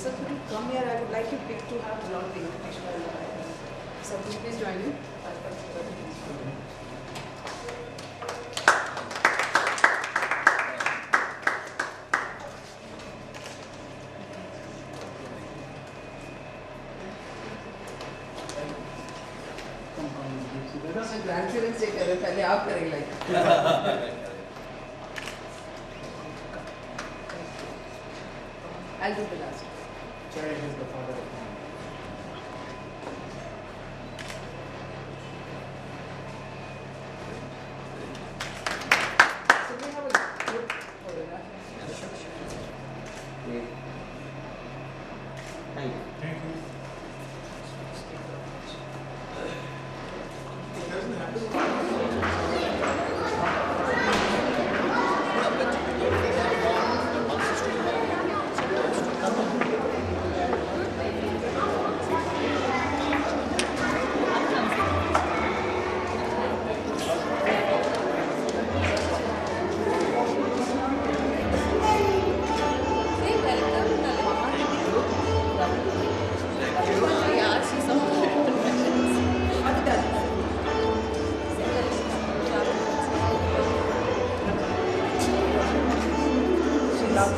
So could you come here? I would like you pick to have a lot of information. So could you please join me? Grandchildren से करें पहले आप करेंगे like I'll do the last. Jerry is the father of mine. So we have a group photograph. Thank you. Thank you.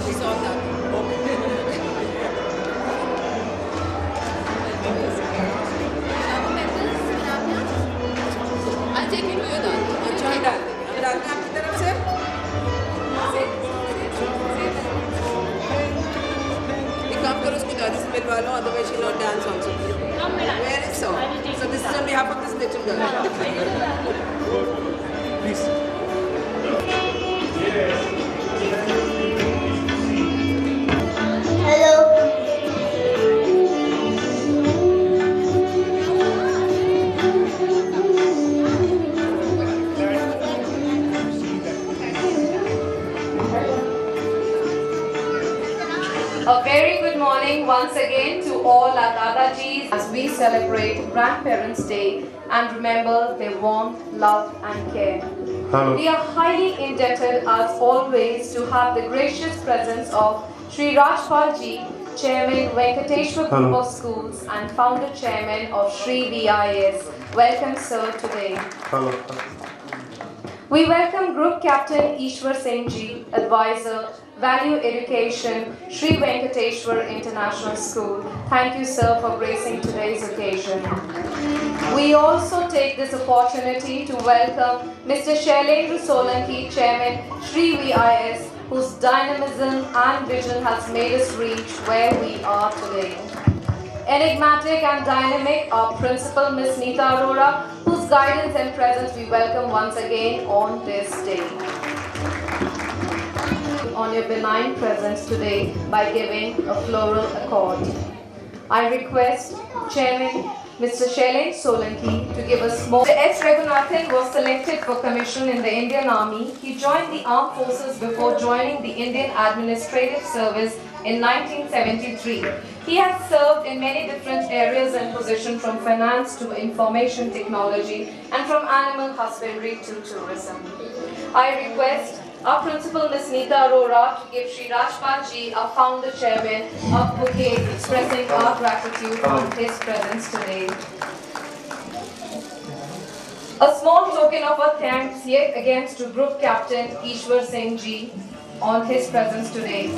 She saw that. I'll take you to your dad. अच्छा ही डाल देंगे अब डालना आपकी तरफ से एक काम करो उसको दादी से मिलवा लो otherwise she'll not dance also. Where is so? So this is on behalf of this little girl. Please. A very good morning once again to all our Dadajis as we celebrate Grandparents' Day and remember their warmth, love and care. Hello. We are highly indebted as always to have the gracious presence of Sri Rajpal Ji, Chairman Venkateshwar Group Hello. of Schools and Founder Chairman of Sri VIS. Welcome sir today. Hello. We welcome Group Captain Ishwar Singh Ji, Advisor, Value Education, Sri Venkateshwar International School. Thank you, sir, for gracing today's occasion. We also take this opportunity to welcome Mr. Shailendra Solanki, Chairman, Sri VIS, whose dynamism and vision has made us reach where we are today. Enigmatic and dynamic, our principal, Ms. Neeta Arora, whose guidance and presence we welcome once again on this day. On your benign presence today by giving a floral accord. I request Chairman Mr. Shailendra Solanki to give us more. Mr. S. Raghunathan was selected for commission in the Indian Army. He joined the armed forces before joining the Indian Administrative Service in 1973. He has served in many different areas and positions from finance to information technology and from animal husbandry to tourism. I request our principal, Ms. Neeta Arora, to give Sri Rajpal Ji, our founder chairman, a bouquet expressing our gratitude on his presence today. A small token of our thanks yet again to Group Captain Ishwar Singh Ji on his presence today.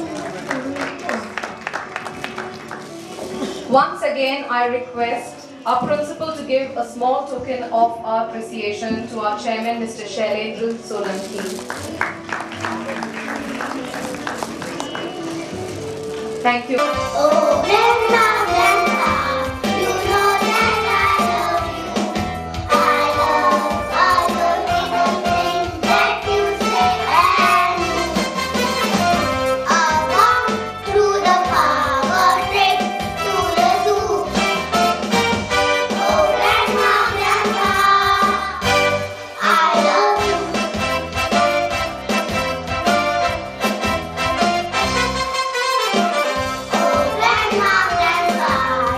Once again, I request our principal to give a small token of our appreciation to our chairman, Mr. Shailendra Solanki. Thank you. Oh, grandma, grandpa, you know that I love you. I love everything that you say and do. I walk through the power trip to the zoo. Oh, grandma, grandpa, I love you. Oh, grandma, grandpa.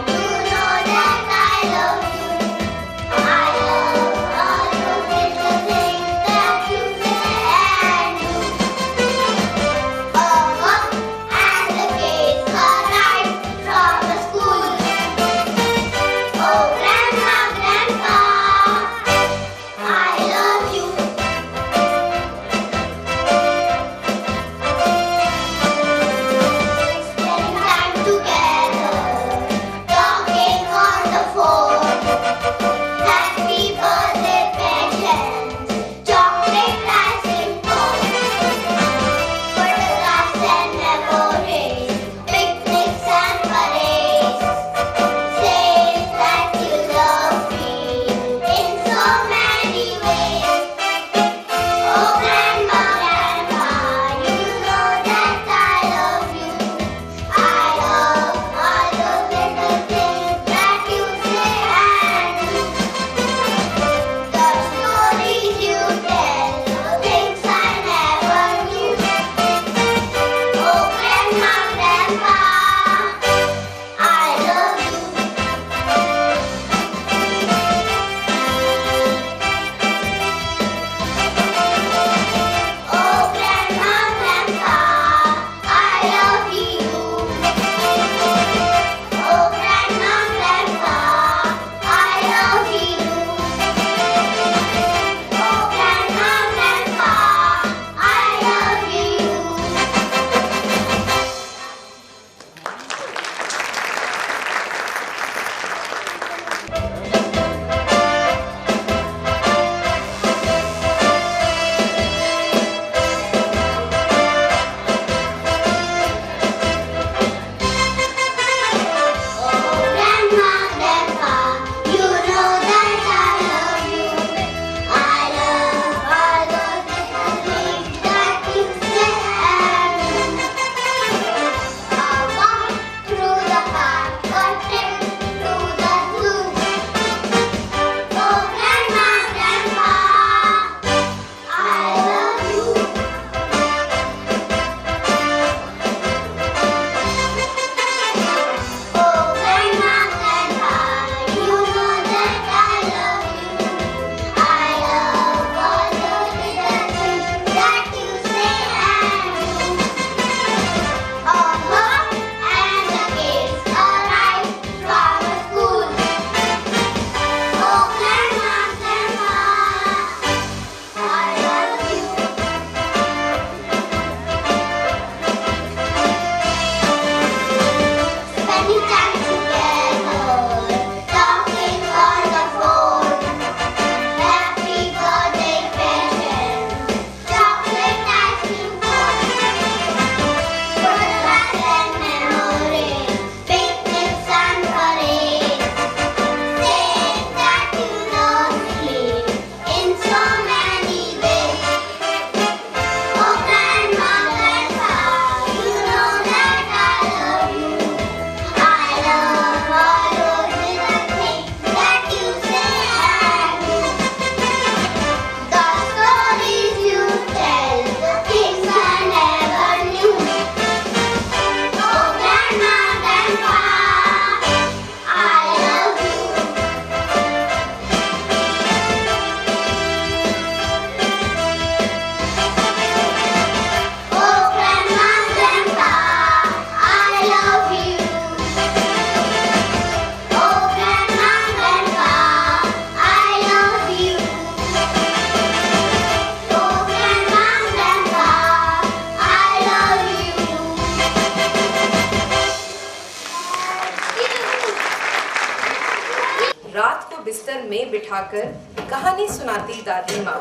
बिस्तर में बिठाकर कहानी सुनाती दादी माँ।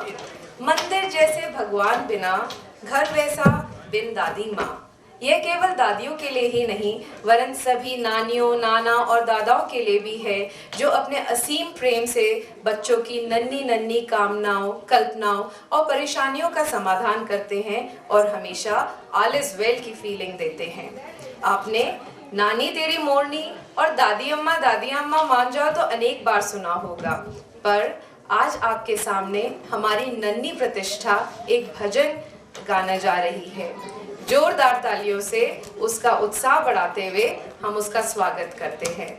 मंदिर जैसे भगवान बिना, घर वैसा बिन दादी माँ। यह केवल दादियों के लिए ही नहीं वरन सभी नानियों, नाना और दादाओं के लिए भी है, जो अपने असीम प्रेम से बच्चों की नन्ही नन्ही कामनाओं, कल्पनाओं और परेशानियों का समाधान करते हैं और हमेशा ऑल इज वेल की फीलिंग देते हैं। आपने नानी तेरी मोरनी और दादी अम्मा मान जाओ तो अनेक बार सुना होगा, पर आज आपके सामने हमारी नन्ही प्रतिष्ठा एक भजन गाने जा रही है। जोरदार तालियों से उसका उत्साह बढ़ाते हुए हम उसका स्वागत करते हैं।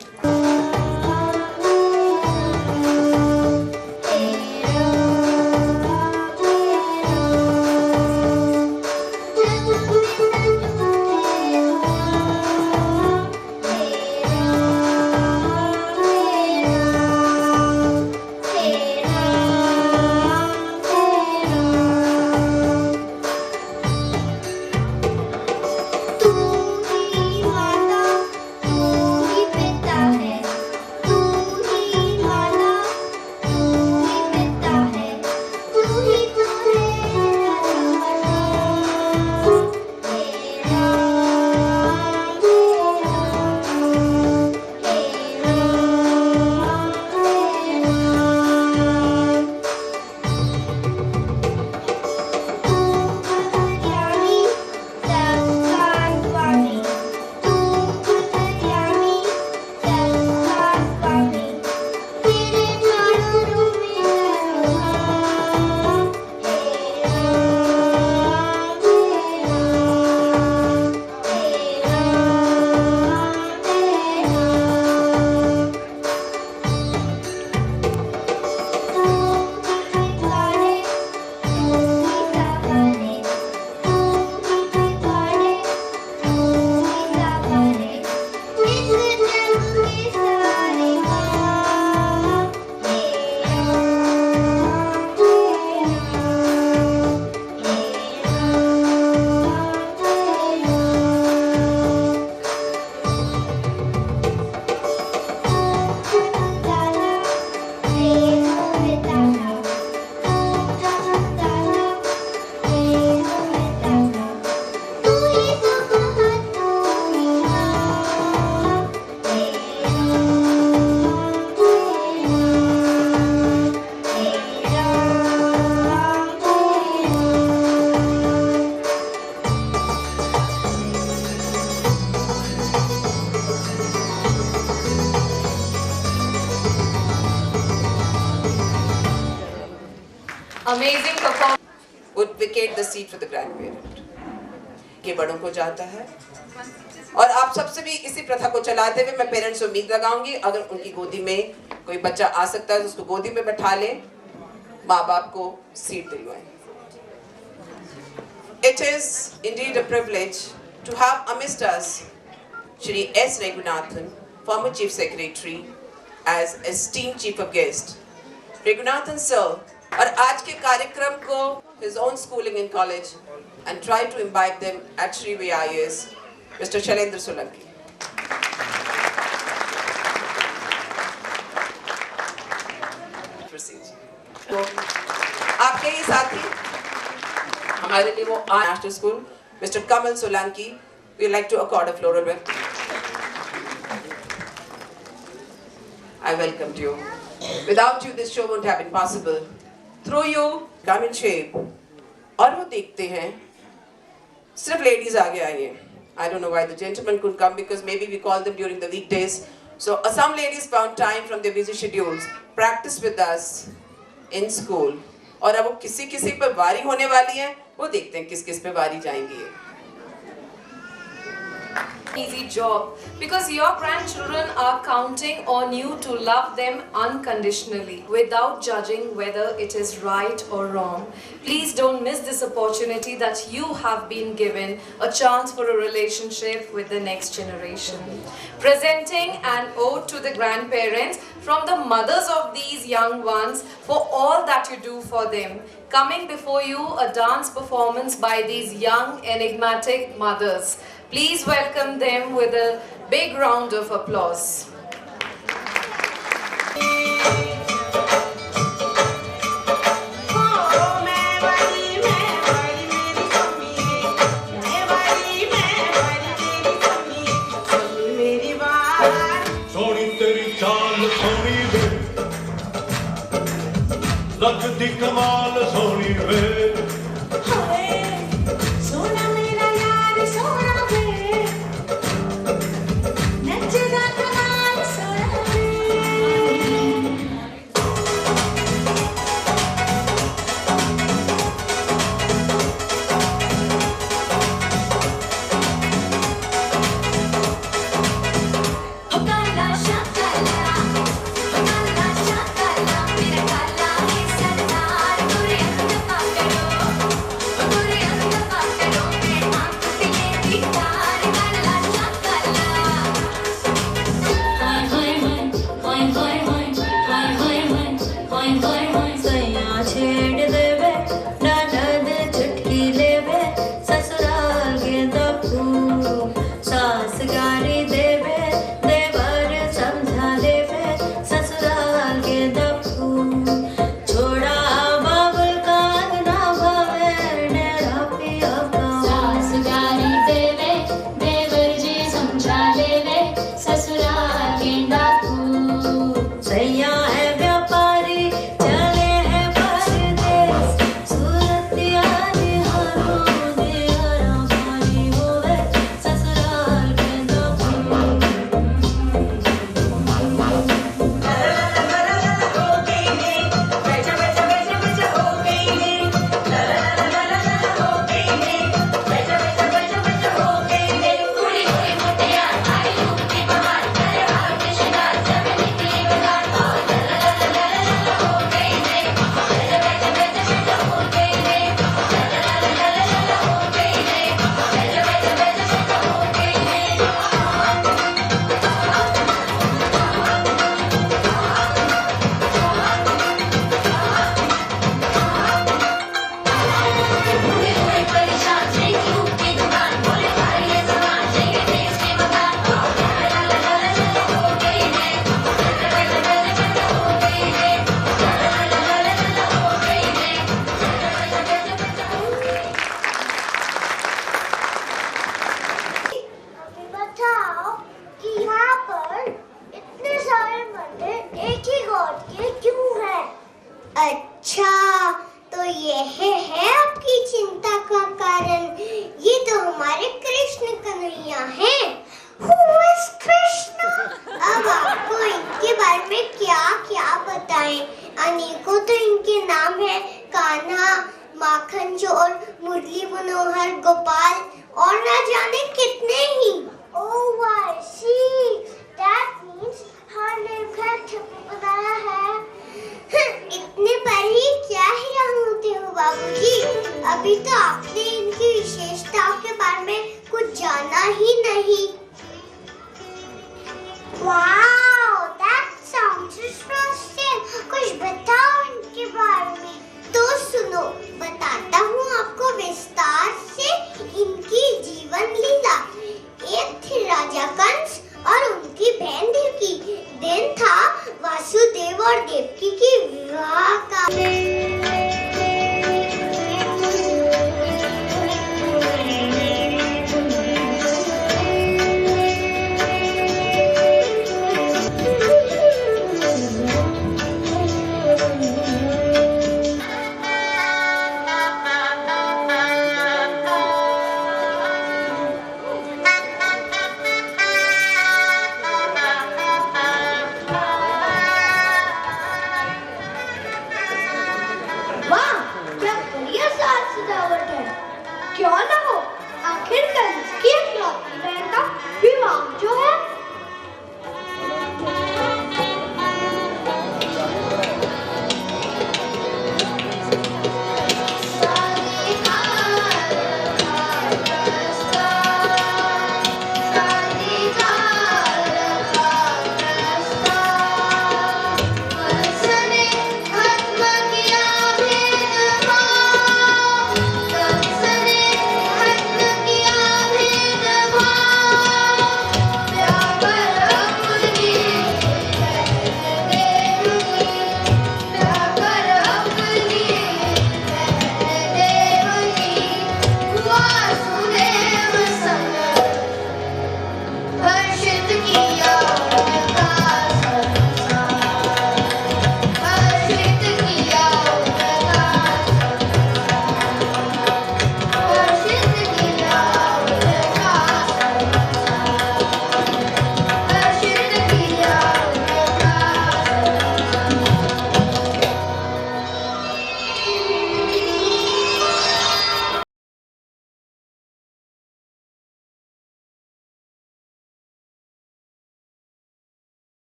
Amazing performance would vacate the seat for the grandparent. ये बड़ों को जाता है और आप सबसे भी इसी प्रथा को चलाते हुए मैं पेरेंट्स से उम्मीद लगाऊंगी, अगर उनकी गोदी में कोई बच्चा आ सकता है तो उसको गोदी में बैठा लें, माँ बाप को seat दिलवाएं। It is indeed a privilege to have amidst us Shri S. Raghunathan, former Chief Secretary, as esteemed Chief of Guest. Raghunathan sir, और आज के कार्यक्रम को his own schooling in college and try to imbibe them at Shri VIS, Mr. Shailendra Solanki. तो आपके ही साथी हमारे लिए वो after school Mr. Kamal Solanki, we like to accord a floral welcome. I welcomed you. Without you, this show won't have been possible. Through you, come in shape. और वो देखते हैं सिर्फ ladies आगे आई हैं. I don't know why the gentlemen couldn't come because maybe we call them during the weekdays. So some ladies found time from their busy schedules, practice with us in school. और अब वो किसी किसी पर वारी होने वाली है, वो देखते हैं किस किस पे वारी जाएंगी. Easy job because your grandchildren are counting on you to love them unconditionally without judging whether it is right or wrong. Please don't miss this opportunity that you have been given a chance for a relationship with the next generation. Presenting an ode to the grandparents from the mothers of these young ones for all that you do for them. Coming before you a dance performance by these young enigmatic mothers. Please welcome them with a big round of applause. Lakh ਦੀ ਕਮਾਲ ਸੋਹਣੀ ਵੇ ਹਾਏ ਸੋਹਣਾ ਮੇਰਾ ਯਾਰ ਸੋਹਣਾ ਵੇ ਨੱਚਦਾ ਕਮਾਲ ਸੋਹਣਾ ਵੇ अच्छा तो यह है आपकी चिंता का कारण। ये तो हमारे कृष्ण कन्हैया हैं। Who is Krishna? अब आपको इनके बारे में क्या क्या बताएं। अनेकों तो इनके नाम है कान्हा, माखन चोर, मुरली मनोहर, गोपाल और न जाने कितने ही। Oh, I see. That means her name का छपा बनाया है। इतने पर ही क्या ही होते हो बाबूजी। अभी तो आपने इनकी विशेषताओं के बारे में कुछ जाना ही नहीं। Wow, that sounds interesting. कुछ बताओ इनके बारे में। तो सुनो, बताता हूँ आपको विस्तार से इनकी जीवन लीला। एक थे राजा कंस और उनकी बहन देवकी। दिन था वासुदेव और देवकी की विवाह का।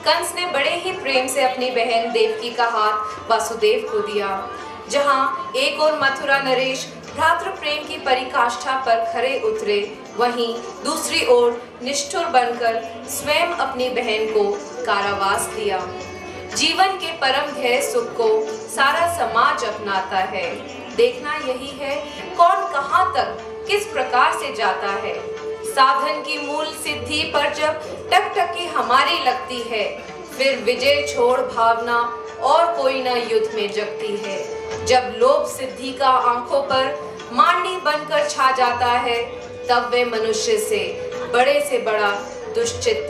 कंस ने बड़े ही प्रेम से अपनी बहन देवकी का हाथ वासुदेव को दिया। जहां एक और मथुरा नरेश भ्रातृ प्रेम की पराकाष्ठा पर खरे उतरे, वहीं दूसरी ओर निष्ठुर बनकर स्वयं अपनी बहन को कारावास दिया। जीवन के परम ध्येय सुख को सारा समाज अपनाता है। देखना यही है कौन कहां तक किस प्रकार से जाता है। साधन की मूल सिद्धि पर जब टकटकी हमारी लगती है, फिर विजय छोड़ भावना और कोई न युद्ध में जगती है। जब लोभ सिद्धि का आंखों पर मांडी बनकर छा जाता है, तब वे मनुष्य से बड़ा दुष्चित्त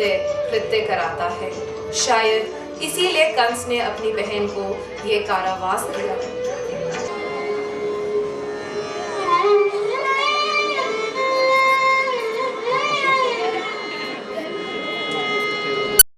कृत्य कराता है। शायद इसीलिए कंस ने अपनी बहन को ये कारावास दिया।